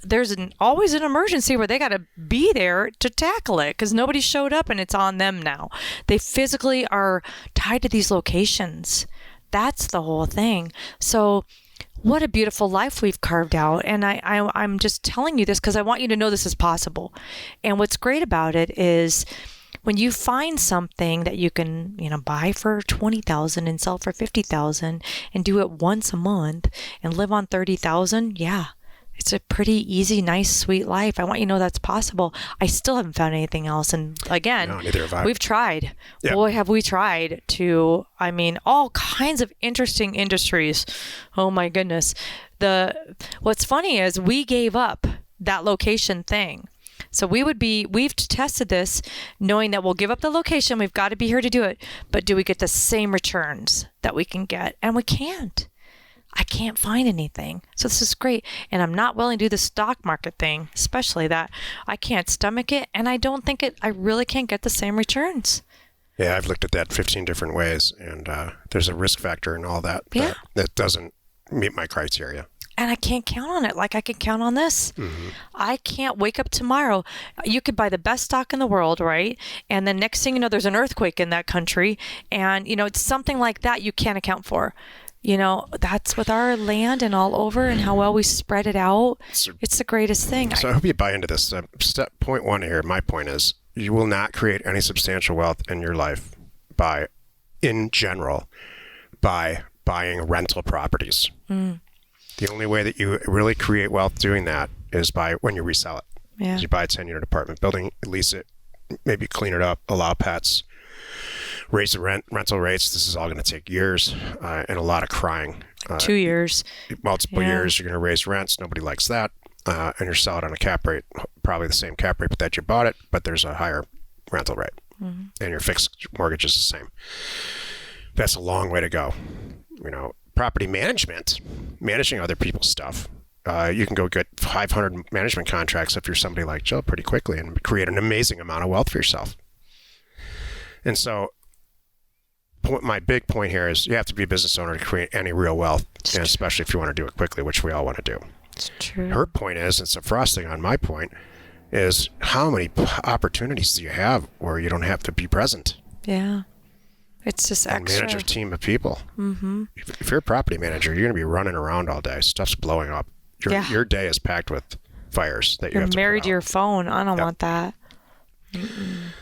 there's always an emergency where they got to be there to tackle it because nobody showed up and it's on them now. They physically are tied to these locations. That's the whole thing. So what a beautiful life we've carved out. And I'm just telling you this because I want you to know this is possible. And what's great about it is when you find something that you can, buy for $20,000 and sell for $50,000 and do it once a month and live on $30,000. Yeah. It's a pretty easy, nice, sweet life. I want you to know that's possible. I still haven't found anything else. And again, no, neither have I. We've tried. Yeah. Boy, have we tried to, all kinds of interesting industries. Oh my goodness. What's funny is we gave up that location thing. So we've tested this knowing that we'll give up the location. We've got to be here to do it. But do we get the same returns that we can get? And we can't. I can't find anything. So this is great. And I'm not willing to do the stock market thing, especially that I can't stomach it. And I don't think I really can't get the same returns. Yeah, I've looked at that 15 different ways. And there's a risk factor in all that. Yeah. That doesn't meet my criteria. And I can't count on it like I can count on this. Mm-hmm. I can't wake up tomorrow. You could buy the best stock in the world, right? And then next thing you know, there's an earthquake in that country. And, it's something like that you can't account for. That's with our land and all over and how well we spread it out. It's the greatest thing. So I hope you buy into this. Step point one here, my point is, you will not create any substantial wealth in your life in general, by buying rental properties. Mm. The only way that you really create wealth doing that is when you resell it. Yeah. You buy a 10-unit apartment building, lease it, maybe clean it up, allow pets, raise the rental rates. This is all going to take years and a lot of crying. 2 years. Multiple years, you're going to raise rents. Nobody likes that. And you're selling on a cap rate, probably the same cap rate that you bought it, but there's a higher rental rate. And your fixed mortgage is the same. That's a long way to go. Property management, managing other people's stuff. You can go get 500 management contracts if you're somebody like Jill pretty quickly and create an amazing amount of wealth for yourself. And so my big point here is you have to be a business owner to create any real wealth, and especially if you want to do it quickly, which we all want to do. It's true. Her point is, it's a frosting on my point, is how many opportunities do you have where you don't have to be present? Yeah. It's just extra. Manage a team of people. Mm-hmm. If you're a property manager, you're going to be running around all day. Stuff's blowing up. Your day is packed with fires that you have to married put to out. your phone. I don't want that.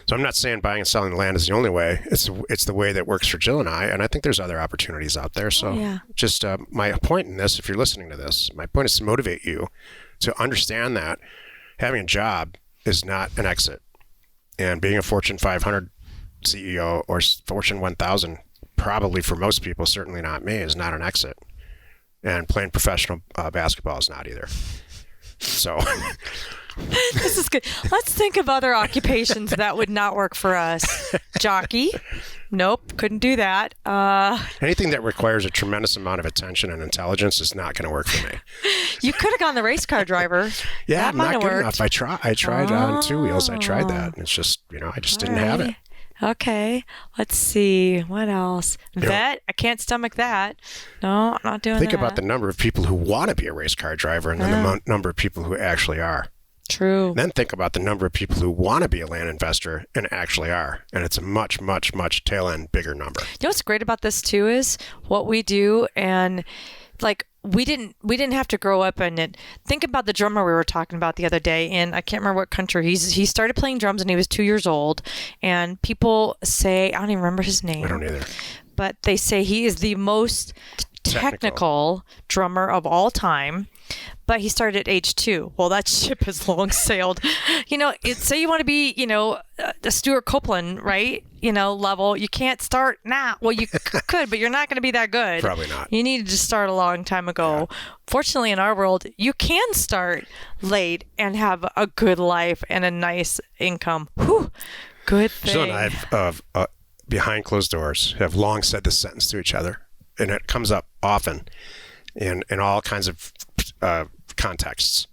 So I'm not saying buying and selling land is the only way. It's the way that works for Jill and I think there's other opportunities out there. So just my point in this, if you're listening to this, my point is to motivate you to understand that having a job is not an exit. And being a Fortune 500 CEO or Fortune 1000, probably for most people, certainly not me, is not an exit. And playing professional basketball is not either. So This is good. Let's think of other occupations that would not work for us. Jockey. Nope, couldn't do that. Anything that requires a tremendous amount of attention and intelligence is not going to work for me. You could have gone the race car driver. Yeah, that I'm might not have good worked. enough. I tried on two wheels. I tried that. It's just, I just didn't have it. Okay, let's see. What else? Vet. I can't stomach that. No, I'm not doing that. Think about the number of people who want to be a race car driver and then the number of people who actually are. True. And then think about the number of people who want to be a land investor and actually are. And it's a much, much, much tail end bigger number. You know what's great about this too is what we do, and like we didn't have to grow up in it. Think about the drummer we were talking about the other day, and I can't remember what country. He started playing drums and he was 2 years old, and people say, I don't even remember his name. I don't either. But they say he is the most technical drummer of all time. But he started at age 2. Well, that ship has long sailed. Say you want to be, a Stuart Copeland, right? Level. You can't start now. Well, you could, but you're not going to be that good. Probably not. You needed to start a long time ago. Yeah. Fortunately, in our world, you can start late and have a good life and a nice income. Whew. Good thing. Jill and I have, behind closed doors, have long said this sentence to each other, and it comes up often in all kinds of contexts.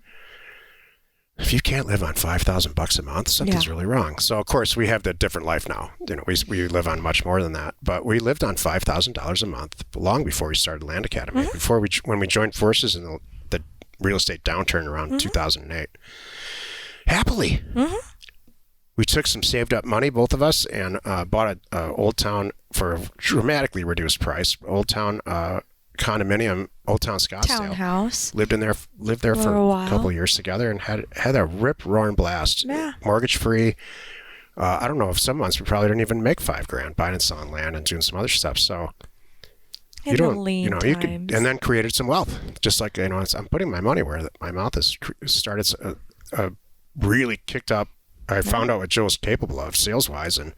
If you can't live on $5,000 a month, something's really wrong. So of course we have the different life now. We live on much more than that, but we lived on $5,000 a month long before we started Land Academy. When we joined forces in the real estate downturn around 2008, happily. We took some saved up money, both of us, and bought a Old Town for a dramatically reduced price. Old Town condominium, Old Town Scottsdale. Townhouse. Lived there for a couple of years together and had a rip roaring blast. Yeah. Mortgage free. I don't know if some months we probably didn't even make $5,000 buying and selling land and doing some other stuff. So you don't, you could, and then created some wealth. Just like, I'm putting my money where my mouth is. Started really kicked up. I found out what Jill's capable of sales wise and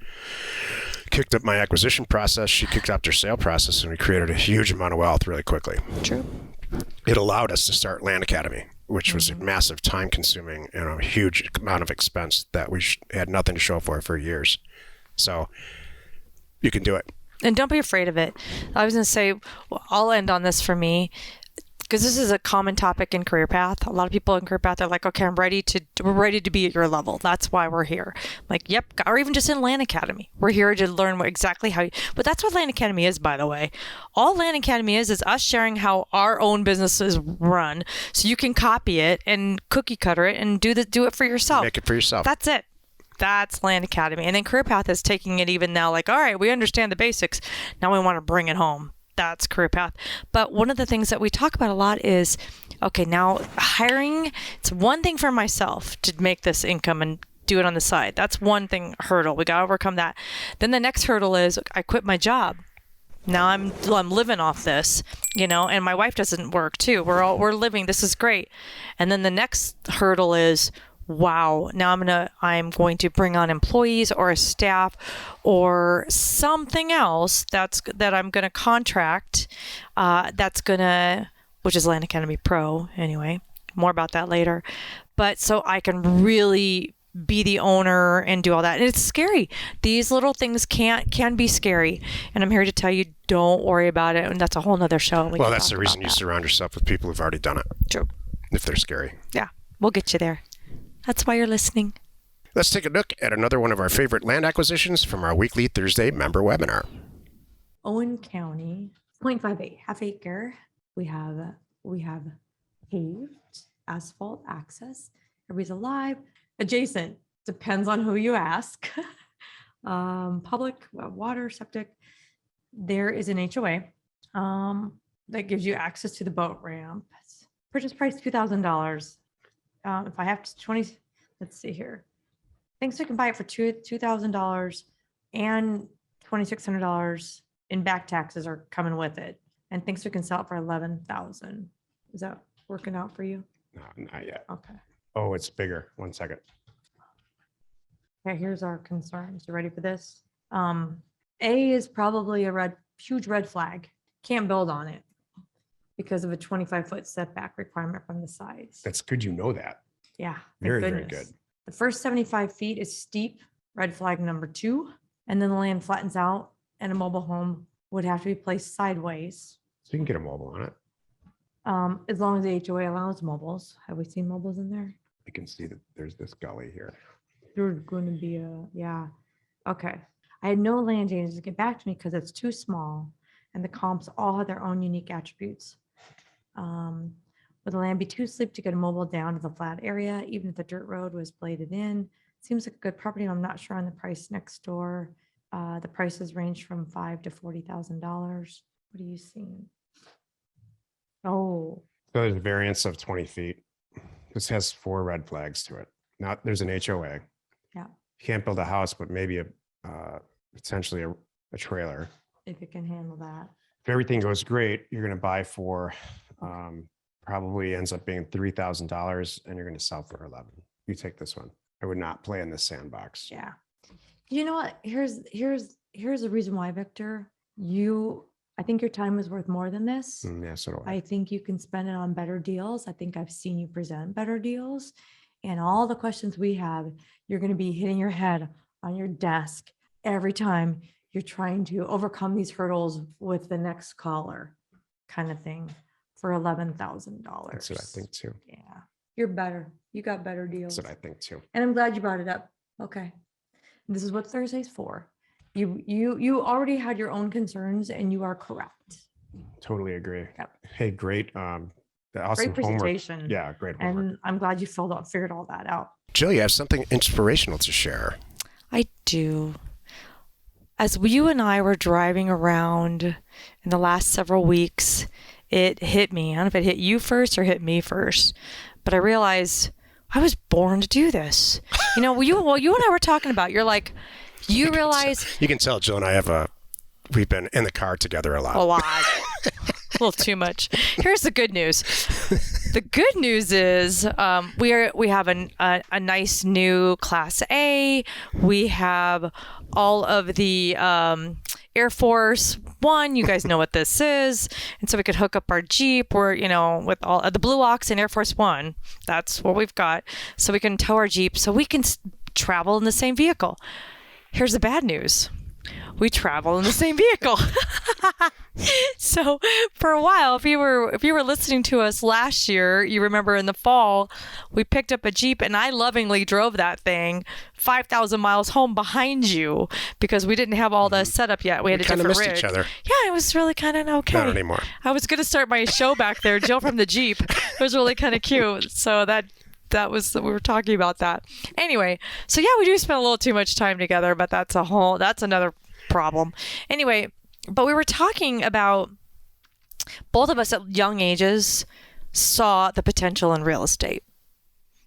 kicked up my acquisition process. She kicked up their sale process, and we created a huge amount of wealth really quickly. True. It allowed us to start Land Academy, which was a massive time consuming and a huge amount of expense that we had nothing to show for years. So you can do it. And don't be afraid of it. I was going to say, I'll end on this for me, because this is a common topic in Career Path. A lot of people in Career Path are like, okay, we're ready to be at your level. That's why we're here. I'm like, yep. Or even just in Land Academy. We're here to learn exactly how but that's what Land Academy is, by the way. All Land Academy is us sharing how our own business is run, so you can copy it and cookie cutter it and do it for yourself. Make it for yourself. That's it. That's Land Academy. And then Career Path is taking it even now, like, all right, we understand the basics. Now we want to bring it home. That's Career Path. But one of the things that we talk about a lot is, okay, now hiring, it's one thing for myself to make this income and do it on the side. That's one thing, hurdle. We got to overcome that. Then the next hurdle is I quit my job. Now I'm living off this, and my wife doesn't work too. We're living. This is great. And then the next hurdle is, wow, now I'm going to bring on employees or a staff or something else that I'm going to contract, which is Land Academy Pro anyway. More about that later. But so I can really be the owner and do all that. And it's scary. These little things can be scary. And I'm here to tell you, don't worry about it. And that's a whole nother show. Well, that's the reason you surround yourself with people who've already done it. True. If they're scary. Yeah, we'll get you there. That's why you're listening. Let's take a look at another one of our favorite land acquisitions from our weekly Thursday member webinar. Owen County, 0.58, half acre. We have paved asphalt access. Everybody's alive. Adjacent, depends on who you ask. Public water, septic. There is an HOA that gives you access to the boat ramp. Purchase price $2,000. If I have to let's see here. Thinks we can buy it for $2,000 and $2,600 in back taxes are coming with it. And thinks we can sell it for $11,000. Is that working out for you? No, not yet. Okay. Oh, it's bigger. 1 second. Okay, here's our concerns. You ready for this? A is probably a huge red flag. Can't build on it because of a 25-foot setback requirement from the sides. That's good. You know that. Yeah. Very, very good. The first 75 feet is steep, red flag number 2. And then the land flattens out and a mobile home would have to be placed sideways. So you can get a mobile on it. As long as the HOA allows mobiles. Have we seen mobiles in there? You can see that there's this gully here. There's going to be yeah. Okay. I had no land agents get back to me because it's too small and the comps all have their own unique attributes. Would the land be too steep to get a mobile down to the flat area, even if the dirt road was bladed in? Seems like a good property. I'm not sure on the price next door. The prices range from $5,000 to $40,000. What are you seeing? Oh, So there's a variance of 20 feet. This has 4 red flags to it. Now there's an HOA. yeah. You can't build a house, but maybe potentially a trailer. If it can handle that. If everything goes great, you're going to buy for probably ends up being $3,000 and you're going to sell for 11. You take this one. I would not play in this sandbox. Yeah. You know what? Here's the reason why, Victor. I think your time is worth more than this. Yeah, so do I. I think you can spend it on better deals. I think I've seen you present better deals. And all the questions we have, you're going to be hitting your head on your desk every time you're trying to overcome these hurdles with the next caller kind of thing for $11,000. That's what I think too. Yeah. You're better. You got better deals. That's what I think too. And I'm glad you brought it up. Okay. This is what Thursday's for. You already had your own concerns and you are correct. Totally agree. Yep. Hey, great. Awesome Great presentation. homework. Yeah, great homework. And I'm glad you figured all that out. Jill, you have something inspirational to share. I do. As you and I were driving around in the last several weeks, it hit me. I don't know if it hit you first or hit me first, but I realized I was born to do this. You know, you and I were talking about, you're like, you realize. You can tell Jill and I we've been in the car together a lot. A lot. A little too much. Here's the good news. The good news is we have a nice new Class A. We have all of the Air Force One. You guys know what this is. And so we could hook up our Jeep or, with all the Blue Ox and Air Force One. That's what we've got. So we can tow our Jeep so we can travel in the same vehicle. Here's the bad news. We travel in the same vehicle. So for a while, if you were listening to us last year, you remember in the fall, we picked up a Jeep and I lovingly drove that thing 5,000 miles home behind you because we didn't have all the setup yet. We had a different rig. We kind of missed each other. Yeah, it was really kind of okay. Not anymore. I was going to start my show back there, Jill from the Jeep. It was really kind of cute. So that was, we were talking about that. Anyway, so yeah, we do spend a little too much time together, but that's another problem. Anyway, but we were talking about both of us at young ages saw the potential in real estate.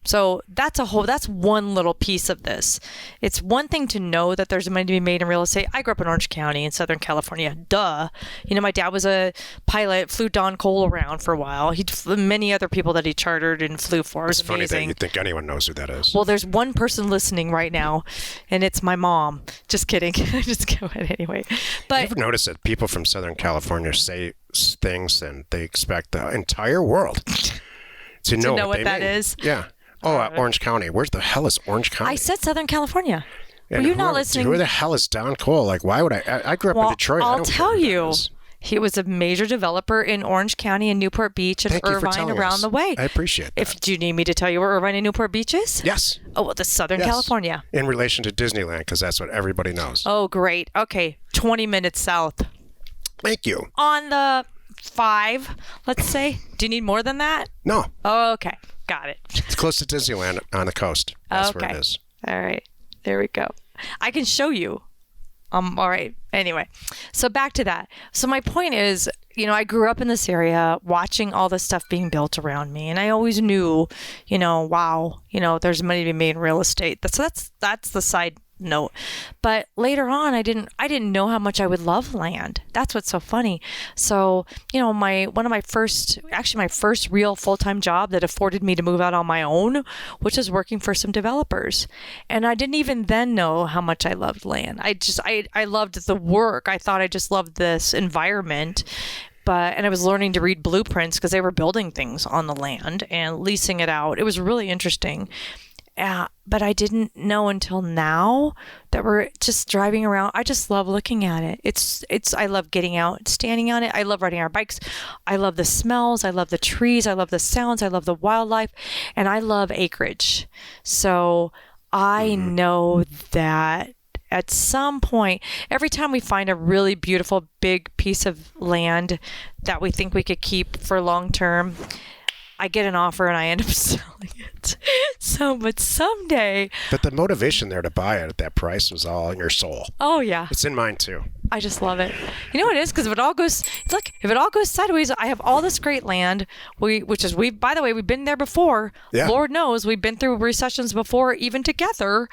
So that's one little piece of this. It's one thing to know that there's money to be made in real estate. I grew up in Orange County in Southern California. Duh. My dad was a pilot, flew Don Cole around for a while. He many other people that he chartered and flew for. It's funny that you think anyone knows who that is. Well, there's one person listening right now, and it's my mom. Just kidding. Just go ahead anyway. But you ever notice that people from Southern California say things and they expect the entire world to know what that is? Yeah. Oh, Orange County. Where the hell is Orange County? I said Southern California. And Were you not listening? Who the hell is Don Cole? Like, why would I grew up in Detroit. I'll tell you. He was a major developer in Orange County and Newport Beach and Irvine around the way. I appreciate that. Do you need me to tell you where Irvine and Newport Beach is? Yes. Oh, well, the Southern California. In relation to Disneyland, because that's what everybody knows. Oh, great. Okay. 20 minutes south. Thank you. On the 5, let's say. Do you need more than that? No. Oh, okay. Got it. It's close to Disneyland on the coast. That's where it is. All right. There we go. I can show you. All right. Anyway, so back to that. So my point is, I grew up in this area watching all this stuff being built around me. And I always knew, wow, there's money to be made in real estate. So that's the side note. But later on, I didn't know how much I would love land. That's what's so funny. So, my first real full-time job that afforded me to move out on my own, which is working for some developers. And I didn't even then know how much I loved land. I loved the work. I thought I just loved this environment. And I was learning to read blueprints because they were building things on the land and leasing it out. It was really interesting. But I didn't know until now that we're just driving around. I just love looking at it. I love getting out, standing on it. I love riding our bikes. I love the smells. I love the trees. I love the sounds. I love the wildlife, and I love acreage. So I know that at some point, every time we find a really beautiful big piece of land that we think we could keep for long term, I get an offer and I end up selling it. But someday. But the motivation there to buy it at that price was all in your soul. Oh yeah. It's in mine too. I just love it. You know what it is? Because if it all goes sideways, I have all this great land. By the way, we've been there before. Yeah. Lord knows we've been through recessions before, even together,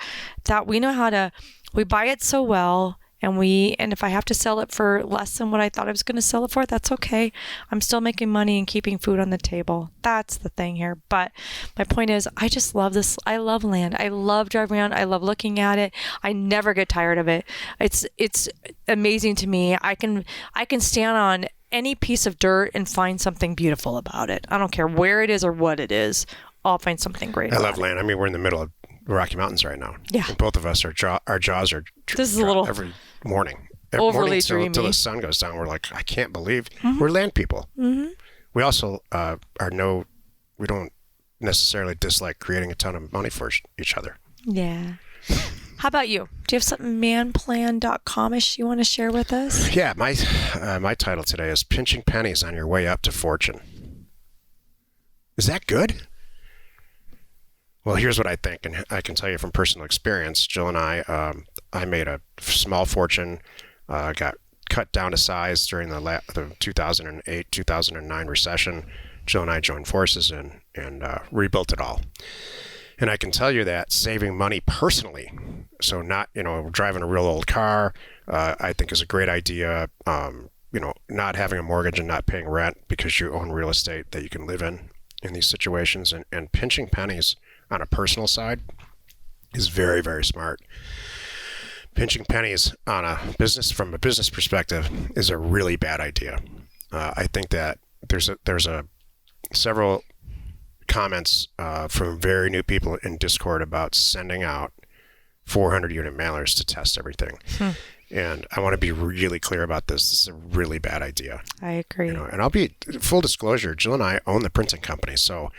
that we know how to. We buy it so well. And if I have to sell it for less than what I thought I was going to sell it for, that's okay. I'm still making money and keeping food on the table. That's the thing here. But my point is, I just love this. I love land. I love driving around. I love looking at it. I never get tired of it. It's amazing to me. I can stand on any piece of dirt and find something beautiful about it. I don't care where it is or what it is. I'll find something great. I love land. I mean, we're in the middle of Rocky Mountains right now. Yeah. And both of us our jaws are this is a little every morning. Overly dreamy. Till the sun goes down, we're like, I can't believe we're land people. Mm-hmm. We also we don't necessarily dislike creating a ton of money for each other. Yeah. How about you? Do you have something manplan.com-ish you want to share with us? Yeah, my title today is Pinching Pennies on Your Way Up to Fortune. Is that good? Well, here's what I think, and I can tell you from personal experience. Jill and I made a small fortune, got cut down to size during the 2008-2009 recession. Jill and I joined forces and rebuilt it all. And I can tell you that saving money personally, so not, driving a real old car, I think is a great idea. Not having a mortgage and not paying rent because you own real estate that you can live in these situations, and pinching pennies on a personal side is very, very smart. Pinching pennies from a business perspective is a really bad idea. I think that there's several comments from very new people in Discord about sending out 400 unit mailers to test everything. And I want to be really clear about this. This is a really bad idea. I agree. And I'll be full disclosure. Jill and I own the printing company, so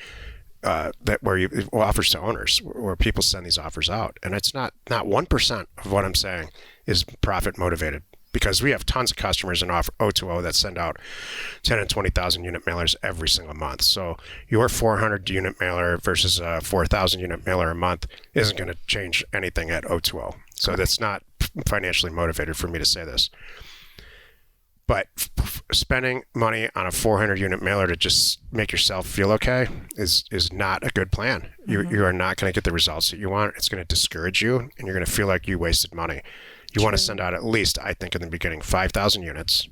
offers to owners, where people send these offers out, and it's not 1% of what I'm saying is profit motivated, because we have tons of customers in O2O that send out 10 and 20,000 unit mailers every single month. So your 400 unit mailer versus a 4,000 unit mailer a month isn't going to change anything at O2O. So that's not financially motivated for me to say this. But spending money on a 400 unit mailer to just make yourself feel okay is not a good plan. You are not going to get the results that you want. It's going to discourage you, and you're going to feel like you wasted money. You want to send out at least, I think, in the beginning, 5,000 units,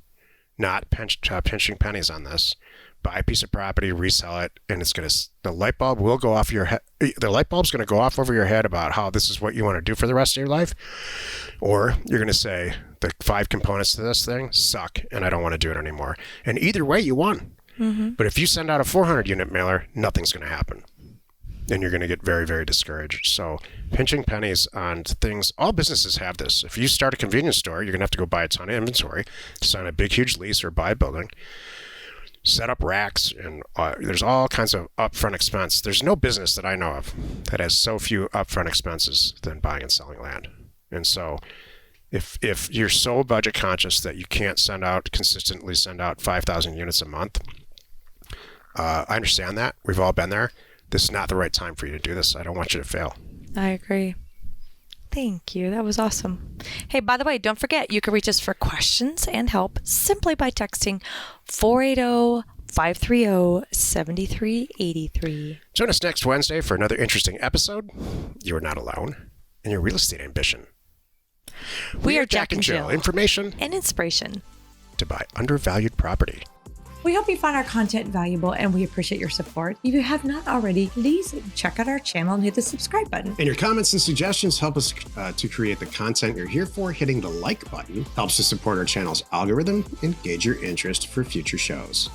not pinching pennies on this. Buy a piece of property, resell it, and the light bulb will go off your head. The light bulb's going to go off over your head about how this is what you want to do for the rest of your life. Or you're going to say, the 5 components to this thing suck, and I don't want to do it anymore. And either way, you won. But if you send out a 400 unit mailer, nothing's going to happen. And you're going to get very, very discouraged. So pinching pennies on things, all businesses have this. If you start a convenience store, you're going to have to go buy a ton of inventory, sign a big, huge lease, or buy a building. Set up racks, and there's all kinds of upfront expense. There's no business that I know of that has so few upfront expenses than buying and selling land. And so if you're so budget conscious that you can't consistently send out 5,000 units a month, I understand that. We've all been there. This is not the right time for you to do this. I don't want you to fail. I agree. Thank you. That was awesome. Hey, by the way, don't forget, you can reach us for questions and help simply by texting 480-530-7383. Join us next Wednesday for another interesting episode. You are not alone in your real estate ambition. We are Jack and Jill. Information and inspiration to buy undervalued property. We hope you find our content valuable and we appreciate your support. If you have not already, please check out our channel and hit the subscribe button. And your comments and suggestions help us to create the content you're here for. Hitting the like button helps to support our channel's algorithm and gauge your interest for future shows.